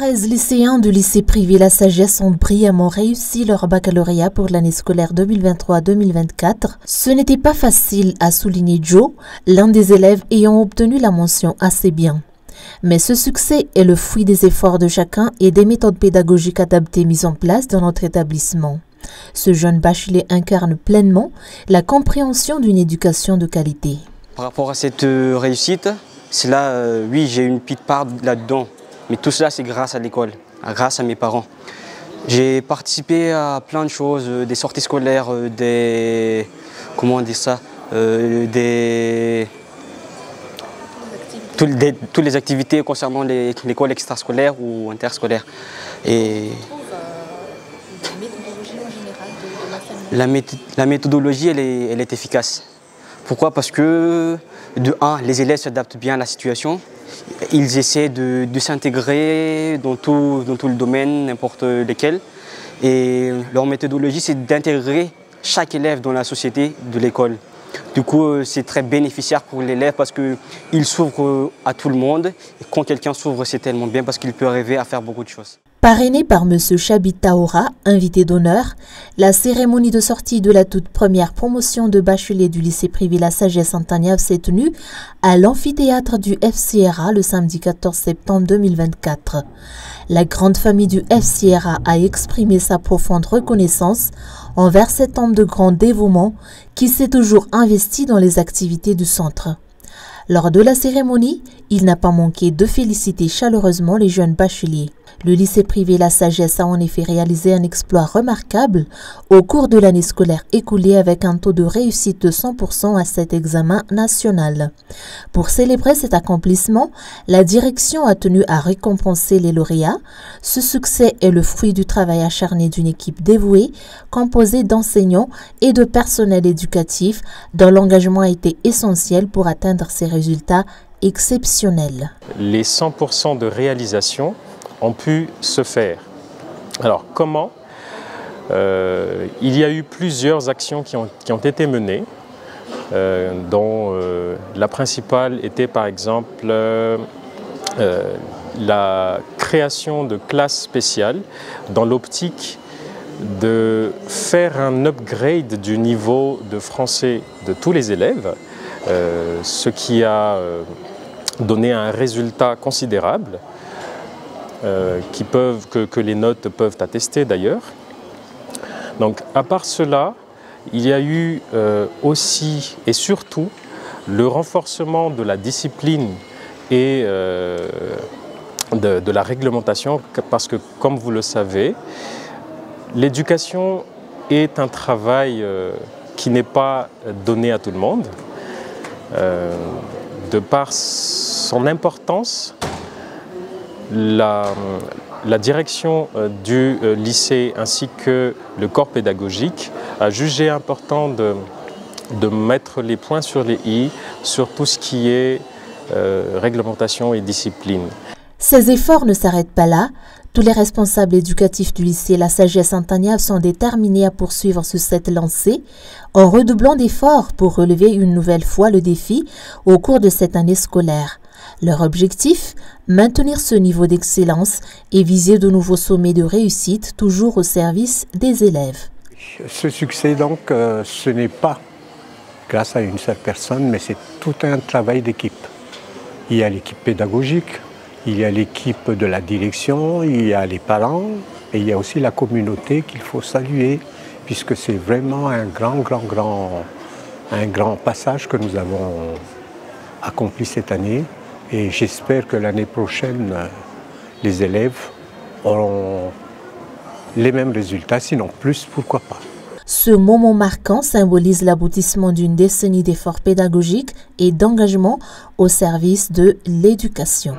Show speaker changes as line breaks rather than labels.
13 lycéens du lycée privé La Sagesse ont brillamment réussi leur baccalauréat pour l'année scolaire 2023-2024. Ce n'était pas facile, a souligné Joe, l'un des élèves ayant obtenu la mention assez bien. Mais ce succès est le fruit des efforts de chacun et des méthodes pédagogiques adaptées mises en place dans notre établissement. Ce jeune bachelier incarne pleinement la compréhension d'une éducation de qualité.
Par rapport à cette réussite, c'est là, oui, j'ai une petite part là-dedans. Mais tout cela, c'est grâce à l'école, grâce à mes parents. J'ai participé à plein de choses, des sorties scolaires, comment on dit ça, toutes les activités concernant l'école extrascolaire ou interscolaire. Et la méthodologie, elle est efficace. Pourquoi? Parce que, de un, les élèves s'adaptent bien à la situation. Ils essaient de s'intégrer dans tout le domaine, n'importe lequel. Et leur méthodologie, c'est d'intégrer chaque élève dans la société de l'école. Du coup, c'est très bénéficiaire pour l'élève parce qu'il s'ouvre à tout le monde. Et quand quelqu'un s'ouvre, c'est tellement bien parce qu'il peut arriver à faire beaucoup de choses.
Parrainée par M. Chabit Taoura, invité d'honneur, la cérémonie de sortie de la toute première promotion de bachelier du lycée privé La Sagesse Antaniave s'est tenue à l'amphithéâtre du FCRA le samedi 14 septembre 2024. La grande famille du FCRA a exprimé sa profonde reconnaissance envers cet homme de grand dévouement qui s'est toujours investi dans les activités du centre. Lors de la cérémonie, il n'a pas manqué de féliciter chaleureusement les jeunes bacheliers. Le lycée privé La Sagesse a en effet réalisé un exploit remarquable au cours de l'année scolaire écoulée avec un taux de réussite de 100% à cet examen national. Pour célébrer cet accomplissement, la direction a tenu à récompenser les lauréats. Ce succès est le fruit du travail acharné d'une équipe dévouée, composée d'enseignants et de personnel éducatif, dont l'engagement a été essentiel pour atteindre ces résultats exceptionnels.
Les 100% de réalisation ont pu se faire. Alors comment? Il y a eu plusieurs actions qui ont été menées, dont la principale était par exemple la création de classes spéciales dans l'optique de faire un upgrade du niveau de français de tous les élèves, ce qui a donné un résultat considérable. Que les notes peuvent attester d'ailleurs. Donc à part cela, il y a eu aussi et surtout le renforcement de la discipline et de la réglementation, parce que comme vous le savez, l'éducation est un travail qui n'est pas donné à tout le monde. De par son importance, la direction du lycée ainsi que le corps pédagogique a jugé important de mettre les points sur les i sur tout ce qui est réglementation et discipline.
Ces efforts ne s'arrêtent pas là. Tous les responsables éducatifs du lycée La Sagesse Antaniave sont déterminés à poursuivre sur cette lancée en redoublant d'efforts pour relever une nouvelle fois le défi au cours de cette année scolaire. Leur objectif, maintenir ce niveau d'excellence et viser de nouveaux sommets de réussite, toujours au service des élèves.
Ce succès, donc, ce n'est pas grâce à une seule personne, mais c'est tout un travail d'équipe. Il y a l'équipe pédagogique, il y a l'équipe de la direction, il y a les parents et il y a aussi la communauté qu'il faut saluer, puisque c'est vraiment un grand passage que nous avons accompli cette année. Et j'espère que l'année prochaine, les élèves auront les mêmes résultats, sinon plus, pourquoi pas.
Ce moment marquant symbolise l'aboutissement d'une décennie d'efforts pédagogiques et d'engagement au service de l'éducation.